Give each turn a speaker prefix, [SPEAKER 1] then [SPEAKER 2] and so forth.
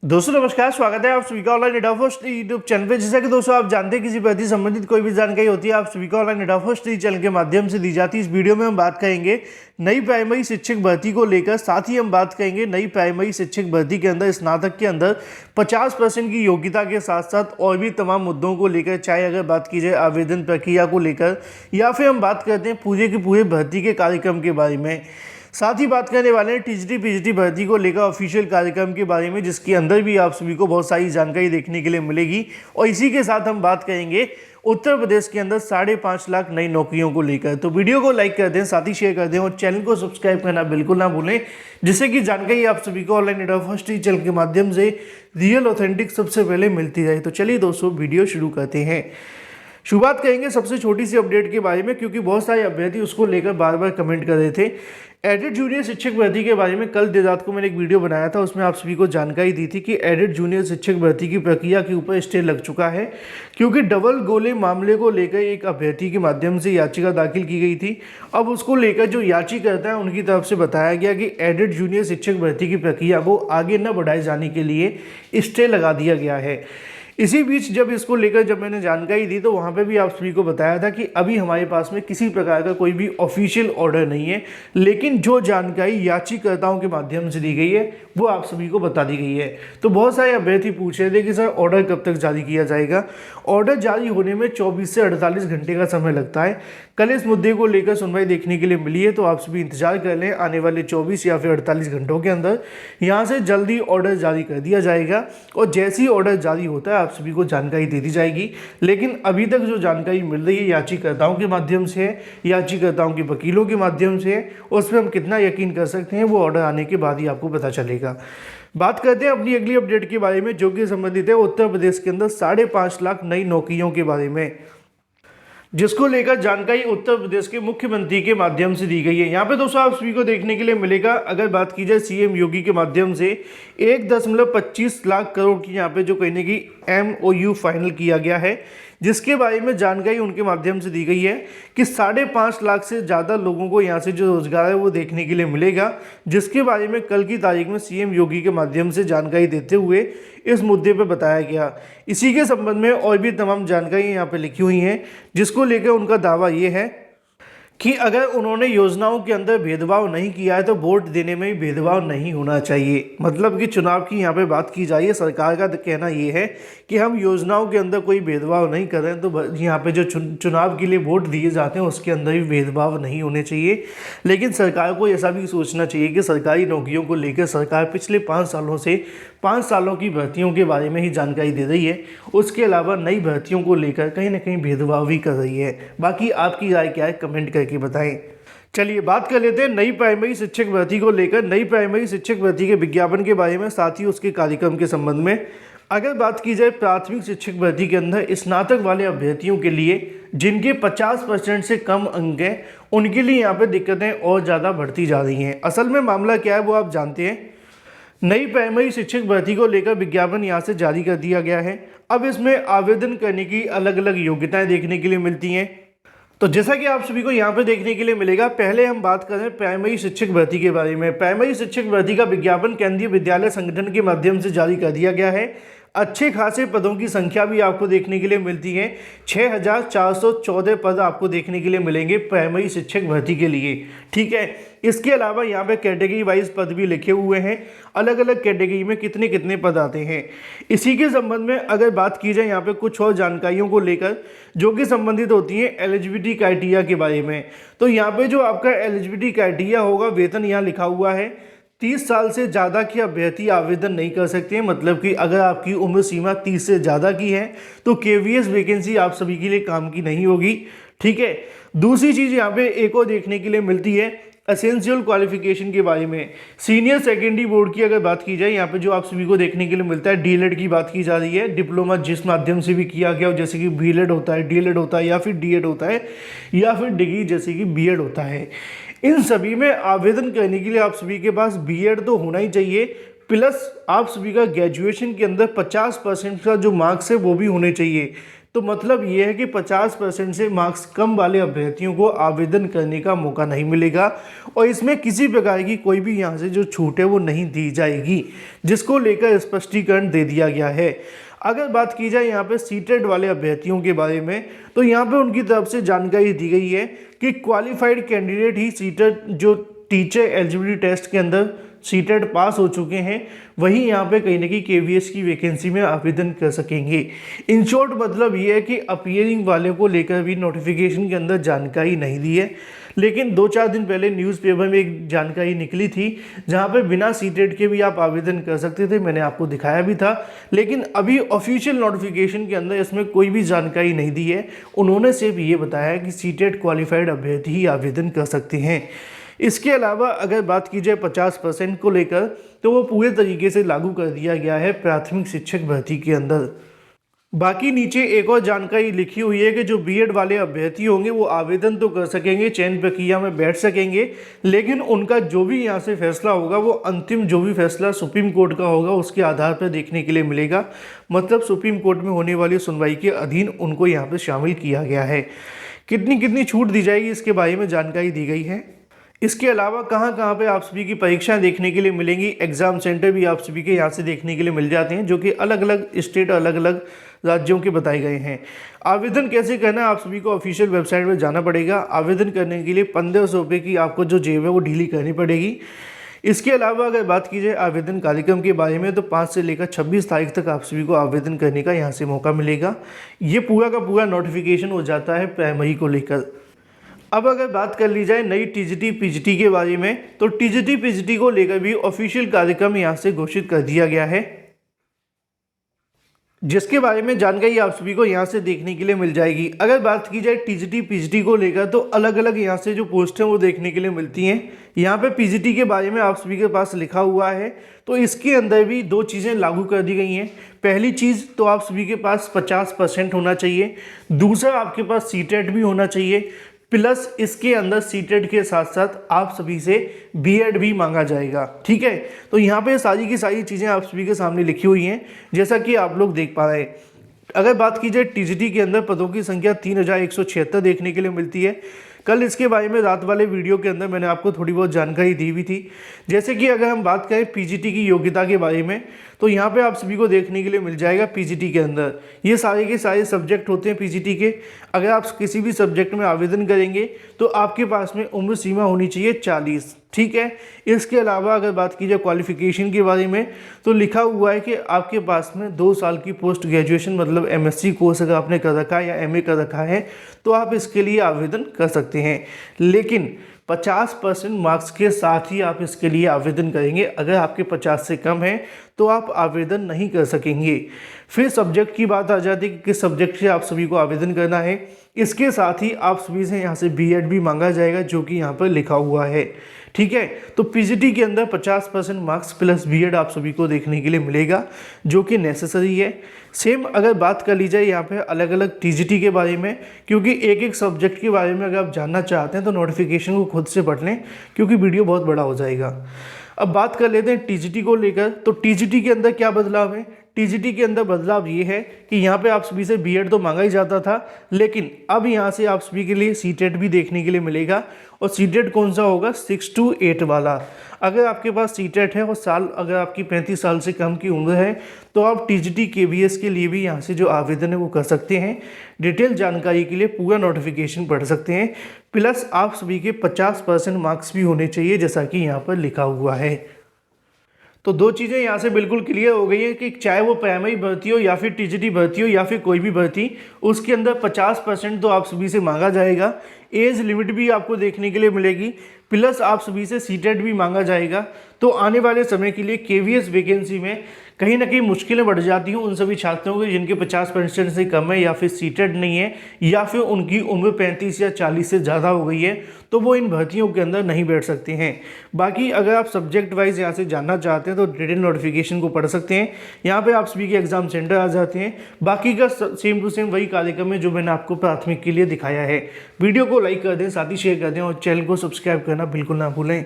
[SPEAKER 1] दोस्तों नमस्कार, स्वागत है आप सभी का online data first YouTube channel पे। जैसा कि दोस्तों आप जानते हैं किसी भर्ती संबंधित कोई भी जानकारी होती है आप सभी का ऑनलाइन डेटा फर्स्ट चैनल के माध्यम से दी जाती है। इस वीडियो में हम बात करेंगे नई प्राइमरी शिक्षक भर्ती को लेकर, साथ ही हम बात करेंगे नई प्राइमरी शिक्षक भर्ती के अंदर स्नातक के अंदर 50% की योग्यता के साथ साथ और भी तमाम मुद्दों को लेकर, चाहे अगर बात की जाए आवेदन प्रक्रिया को लेकर या फिर हम बात करते हैं पूरे के पूरे भर्ती के कार्यक्रम के बारे में। साथ ही बात करने वाले हैं टीजीटी पीजीटी भर्ती को लेकर ऑफिशियल कार्यक्रम के बारे में, जिसके अंदर भी आप सभी को बहुत सारी जानकारी देखने के लिए मिलेगी। और इसी के साथ हम बात करेंगे उत्तर प्रदेश के अंदर 5.5 लाख नई नौकरियों को लेकर। तो वीडियो को लाइक कर दें, साथ ही शेयर कर दें और चैनल को सब्सक्राइब करना बिल्कुल ना भूलें, जिससे कि जानकारी आप सभी को ऑनलाइन डेटा फर्स्ट चैनल के माध्यम से रियल ऑथेंटिक सबसे पहले मिलती रहे। तो चलिए दोस्तों वीडियो शुरू करते हैं। शुरुआत करेंगे सबसे छोटी सी अपडेट के बारे में, क्योंकि बहुत सारे अभ्यर्थी उसको लेकर बार बार कमेंट कर रहे थे। एडेड जूनियर शिक्षक भर्ती के बारे में कल देर रात को मैंने एक वीडियो बनाया था, उसमें आप सभी को जानकारी दी थी कि एडेड जूनियर शिक्षक भर्ती की प्रक्रिया के ऊपर स्टे लग चुका है, क्योंकि डबल गोले मामले को लेकर एक अभ्यर्थी के माध्यम से याचिका दाखिल की गई थी। अब उसको लेकर जो याचिकाकर्ता है उनकी तरफ से बताया गया कि एडेड जूनियर शिक्षक भर्ती की प्रक्रिया को आगे न बढ़ाए जाने के लिए स्टे लगा दिया गया है। इसी बीच जब इसको लेकर जब मैंने जानकारी दी तो वहाँ पे भी आप सभी को बताया था कि अभी हमारे पास में किसी प्रकार का कोई भी ऑफिशियल ऑर्डर नहीं है, लेकिन जो जानकारी याचिकाकर्ताओं के माध्यम से दी गई है वो आप सभी को बता दी गई है। तो बहुत सारे अभ्यर्थी पूछ रहे थे कि सर ऑर्डर कब तक जारी किया जाएगा। ऑर्डर जारी होने में 24 से 48 घंटे का समय लगता है। कल इस मुद्दे को लेकर सुनवाई देखने के लिए मिली है, तो आप सभी इंतजार कर लें। आने वाले 24 या फिर 48 घंटों के अंदर यहाँ से जल्दी ऑर्डर जारी कर दिया जाएगा, और जैसे ही ऑर्डर जारी होता है आप सभी को जानकारी दे दी जाएगी। लेकिन अभी तक जो जानकारी मिल रही है याचिकाकर्ताओं के माध्यम से है, याचिकाकर्ताओं के वकीलों के माध्यम से है, उस पर हम कितना यकीन कर सकते हैं वो ऑर्डर आने के बाद ही आपको पता चलेगा। बात करते हैं अपनी अगली अपडेट के बारे में, जो कि संबंधित है उत्तर प्रदेश के अंदर 5.5 लाख नई नौकरियों के बारे में, जिसको लेकर जानकारी उत्तर प्रदेश के मुख्यमंत्री के माध्यम से दी गई है। यहाँ पे दोस्तों आप सभी को देखने के लिए मिलेगा, अगर बात की जाए सीएम योगी के माध्यम से 1.25 लाख करोड़ की यहाँ पे जो कहने की MOU फाइनल किया गया है, जिसके बारे में जानकारी उनके माध्यम से दी गई है कि 5.5 लाख से ज़्यादा लोगों को यहाँ से जो रोजगार है वो देखने के लिए मिलेगा, जिसके बारे में कल की तारीख में सीएम योगी के माध्यम से जानकारी देते हुए इस मुद्दे पर बताया गया। इसी के संबंध में और भी तमाम जानकारी यहाँ पे लिखी हुई हैं, जिसको लेकर उनका दावा ये है कि अगर उन्होंने योजनाओं के अंदर भेदभाव नहीं किया है तो वोट देने में भी भेदभाव नहीं होना चाहिए। मतलब कि चुनाव की यहाँ पे बात की जाए, सरकार का कहना ये है कि हम योजनाओं के अंदर कोई भेदभाव नहीं कर रहे हैं, तो यहाँ पे जो चुनाव के लिए वोट दिए जाते हैं उसके अंदर भी भेदभाव नहीं होने चाहिए। लेकिन सरकार को ऐसा भी सोचना चाहिए कि सरकारी नौकरियों को लेकर सरकार पिछले 5 सालों से 5 सालों की भर्तियों के बारे में ही जानकारी दे रही है, उसके अलावा नई भर्तियों को लेकर कहीं ना कहीं भेदभाव भी कर रही है। बाकी आपकी राय क्या है कमेंट करके बताएं। चलिए बात कर लेते हैं नई प्राइमरी शिक्षक भर्ती को लेकर, नई प्राइमरी शिक्षक भर्ती के विज्ञापन के बारे में, साथ ही उसके कार्यक्रम के संबंध में। अगर बात की जाए प्राथमिक शिक्षक भर्ती के अंदर स्नातक वाले अभ्यर्थियों के लिए जिनके 50% से कम अंक हैं, उनके लिए यहाँ पर दिक्कतें और ज़्यादा बढ़ती जा रही हैं। असल में मामला क्या है वो आप जानते हैं। नई प्राइमरी शिक्षक भर्ती को लेकर विज्ञापन यहाँ से जारी कर दिया गया है। अब इसमें आवेदन करने की अलग अलग योग्यताएं देखने के लिए मिलती हैं। तो जैसा कि आप सभी को यहाँ पे देखने के लिए मिलेगा, पहले हम बात करें प्राइमरी शिक्षक भर्ती के बारे में। प्राइमरी शिक्षक भर्ती का विज्ञापन केंद्रीय विद्यालय संगठन के माध्यम से जारी कर दिया गया है। अच्छे खासे पदों की संख्या भी आपको देखने के लिए मिलती है। 6414 पद आपको देखने के लिए मिलेंगे प्राइमरी शिक्षक भर्ती के लिए, ठीक है। इसके अलावा यहाँ पे कैटेगरी वाइज पद भी लिखे हुए हैं, अलग अलग कैटेगरी में कितने कितने पद आते हैं। इसी के संबंध में अगर बात की जाए यहाँ पे कुछ और जानकारियों को लेकर जो कि संबंधित होती हैं एलिजिबिलिटी क्राइटेरिया के बारे में, तो यहाँ पे जो आपका एलिजिबिलिटी क्राइटेरिया होगा, वेतन यहाँ लिखा हुआ है 30 साल से ज़्यादा के अभ्यर्थी आवेदन नहीं कर सकते हैं। मतलब कि अगर आपकी उम्र सीमा 30 से ज़्यादा की है तो KVS वैकेंसी आप सभी के लिए काम की नहीं होगी, ठीक है। दूसरी चीज़ यहाँ पे एक और देखने के लिए मिलती है एसेंशियल क्वालिफिकेशन के बारे में। सीनियर सेकेंडरी बोर्ड की अगर बात की जाए, यहाँ पे जो आप सभी को देखने के लिए मिलता है DLED की बात की जा रही है। डिप्लोमा जिस माध्यम से भी किया गया हो, जैसे कि BLED होता है, DLED होता है, या फिर DED होता है, या फिर डिग्री जैसे कि BEd होता है। इन सभी में आवेदन करने के लिए आप सभी के पास BEd तो होना ही चाहिए, प्लस आप सभी का ग्रेजुएशन के अंदर 50% का जो मार्क्स है वो भी होने चाहिए। तो मतलब ये है कि 50% से मार्क्स कम वाले अभ्यर्थियों को आवेदन करने का मौका नहीं मिलेगा और इसमें किसी प्रकार की कोई भी यहाँ से जो छूट है वो नहीं दी जाएगी, जिसको लेकर स्पष्टीकरण दे दिया गया है। अगर बात की जाए यहाँ पे सीटेट वाले अभ्यर्थियों के बारे में, तो यहाँ पे उनकी तरफ से जानकारी दी गई है कि क्वालिफाइड कैंडिडेट ही सीटेट जो टीचर एलिजिबिलिटी टेस्ट के अंदर सीटेट पास हो चुके हैं वही यहाँ पे कहीं ना कहीं केवीएस की वैकेंसी में आवेदन कर सकेंगे। इन शॉर्ट मतलब ये है कि अपीयरिंग वाले को लेकर भी नोटिफिकेशन के अंदर जानकारी नहीं दी है, लेकिन 2-4 दिन पहले न्यूज़पेपर में एक जानकारी निकली थी जहाँ पे बिना सीटेट के भी आप आवेदन कर सकते थे, मैंने आपको दिखाया भी था। लेकिन अभी ऑफिशियल नोटिफिकेशन के अंदर इसमें कोई भी जानकारी नहीं दी है, उन्होंने सिर्फ ये बताया कि सीटेट क्वालिफाइड अभ्यर्थी ही आवेदन कर सकते हैं। इसके अलावा अगर बात की जाए 50% को लेकर, तो वो पूरे तरीके से लागू कर दिया गया है प्राथमिक शिक्षक भर्ती के अंदर। बाकी नीचे एक और जानकारी लिखी हुई है कि जो बीएड वाले अभ्यर्थी होंगे वो आवेदन तो कर सकेंगे, चयन प्रक्रिया में बैठ सकेंगे, लेकिन उनका जो भी यहाँ से फैसला होगा वो अंतिम जो भी फैसला सुप्रीम कोर्ट का होगा उसके आधार पर देखने के लिए मिलेगा। मतलब सुप्रीम कोर्ट में होने वाली सुनवाई के अधीन उनको यहाँ पर शामिल किया गया है। कितनी छूट दी जाएगी इसके बारे में जानकारी दी गई है। इसके अलावा कहाँ पे आप सभी की परीक्षाएं देखने के लिए मिलेंगी, एग्जाम सेंटर भी आप सभी के यहाँ से देखने के लिए मिल जाते हैं, जो कि अलग अलग स्टेट अलग अलग राज्यों के बताए गए हैं। आवेदन कैसे करना है, आप सभी को ऑफिशियल वेबसाइट पर जाना पड़ेगा। आवेदन करने के लिए 1500 रुपये की आपको जो जेब है वो ढीली करनी पड़ेगी। इसके अलावा अगर बात की जाए आवेदन कार्यक्रम के बारे में, तो 5 से लेकर 26 तारीख तक आप सभी को आवेदन करने का यहाँ से मौका मिलेगा। ये पूरा का पूरा नोटिफिकेशन हो जाता है प्राइमरी को लेकर। अब अगर बात कर ली जाए नई टीजीटी पीजीटी के बारे में, तो टीजीटी पीजीटी को लेकर भी ऑफिशियल कार्यक्रम यहाँ से घोषित कर दिया गया है, जिसके बारे में जानकारी आप सभी को यहाँ से देखने के लिए मिल जाएगी। अगर बात की जाए टीजीटी पीजीटी को लेकर, तो अलग अलग यहाँ से जो पोस्ट हैं वो देखने के लिए मिलती हैं। यहाँ पे पीजीटी के बारे में आप सभी के पास लिखा हुआ है, तो इसके अंदर भी 2 चीज़ें लागू कर दी गई हैं। पहली चीज़ तो आप सभी के पास 50% होना चाहिए, दूसरा आपके पास सीटेट भी होना चाहिए, प्लस इसके अंदर सीटेट के साथ साथ आप सभी से बीएड भी मांगा जाएगा। ठीक है, तो यहाँ पे सारी की सारी चीज़ें आप सभी के सामने लिखी हुई हैं, जैसा कि आप लोग देख पा रहे हैं। अगर बात की जाए टीजीटी के अंदर पदों की संख्या 3176 देखने के लिए मिलती है। कल इसके बारे में रात वाले वीडियो के अंदर मैंने आपको थोड़ी बहुत जानकारी दी हुई थी। जैसे कि अगर हम बात करें पीजीटी की योग्यता के बारे में, तो यहाँ पे आप सभी को देखने के लिए मिल जाएगा पीजीटी के अंदर ये सारे के सारे सब्जेक्ट होते हैं पीजीटी के। अगर आप किसी भी सब्जेक्ट में आवेदन करेंगे तो आपके पास में उम्र सीमा होनी चाहिए 40। ठीक है, इसके अलावा अगर बात की जाए क्वालिफिकेशन के बारे में, तो लिखा हुआ है कि आपके पास में 2 साल की पोस्ट ग्रेजुएशन मतलब एमएससी कोर्स अगर आपने कर रखा है या एमए कर रखा है तो आप इसके लिए आवेदन कर सकते हैं। लेकिन 50% मार्क्स के साथ ही आप इसके लिए आवेदन करेंगे। अगर आपके 50 से कम है तो आप आवेदन नहीं कर सकेंगे। फिर सब्जेक्ट की बात आ जाती है कि किस सब्जेक्ट से आप सभी को आवेदन करना है। इसके साथ ही आप सभी से यहाँ से बीएड भी मांगा जाएगा, जो कि यहाँ पर लिखा हुआ है। ठीक है, तो पीजीटी के अंदर 50% मार्क्स प्लस बीएड आप सभी को देखने के लिए मिलेगा, जो कि नेसेसरी है। सेम अगर बात कर ली जाए यहाँ पे अलग अलग टीजीटी के बारे में, क्योंकि एक एक सब्जेक्ट के बारे में अगर आप जानना चाहते हैं तो नोटिफिकेशन को खुद से पढ़ लें, क्योंकि वीडियो बहुत बड़ा हो जाएगा। अब बात कर लेते हैं टीजीटी को लेकर, तो टीजीटी के अंदर क्या बदलाव है। टीजीटी के अंदर बदलाव ये है कि यहाँ पे आप सभी से बीएड तो मांगा ही जाता था, लेकिन अब यहाँ से आप सभी के लिए सीटेट भी देखने के लिए मिलेगा। और सीटेट कौन सा होगा, 6 to 8 वाला। अगर आपके पास सीटेट है और साल अगर आपकी 35 साल से कम की उम्र है तो आप टीजीटी केवीएस के लिए भी यहाँ से जो आवेदन है वो कर सकते हैं। डिटेल जानकारी के लिए पूरा नोटिफिकेशन पढ़ सकते हैं। प्लस आप सभी के 50% मार्क्स भी होने चाहिए, जैसा कि यहाँ पर लिखा हुआ है। तो 2 चीज़ें यहाँ से बिल्कुल क्लियर हो गई है कि चाहे वो प्राइमरी भर्ती हो या फिर टीजीटी भर्ती हो या फिर कोई भी भर्ती, उसके अंदर 50% तो आप सभी से मांगा जाएगा। एज लिमिट भी आपको देखने के लिए मिलेगी, प्लस आप सभी से सीटेट भी मांगा जाएगा। तो आने वाले समय के लिए केवीएस वैकेंसी में कहीं ना कहीं मुश्किलें बढ़ जाती हैं उन सभी छात्रों के जिनके 50% से कम है या फिर सीटेट नहीं है या फिर उनकी उम्र 35 या 40 से ज़्यादा हो गई है, तो वो इन भर्तियों के अंदर नहीं बैठ सकते हैं। बाकी अगर आप सब्जेक्ट वाइज यहाँ से जानना चाहते हैं तो डिटेल नोटिफिकेशन को पढ़ सकते हैं। यहाँ पे आप सभी के एग्जाम सेंटर आ जाते हैं। बाकी का सेम टू सेम वही कार्यक्रम है जो मैंने आपको प्राथमिक के लिए दिखाया है। वीडियो को लाइक कर दें, साथ ही शेयर कर दें और चैनल को सब्सक्राइब करना बिल्कुल ना भूलें।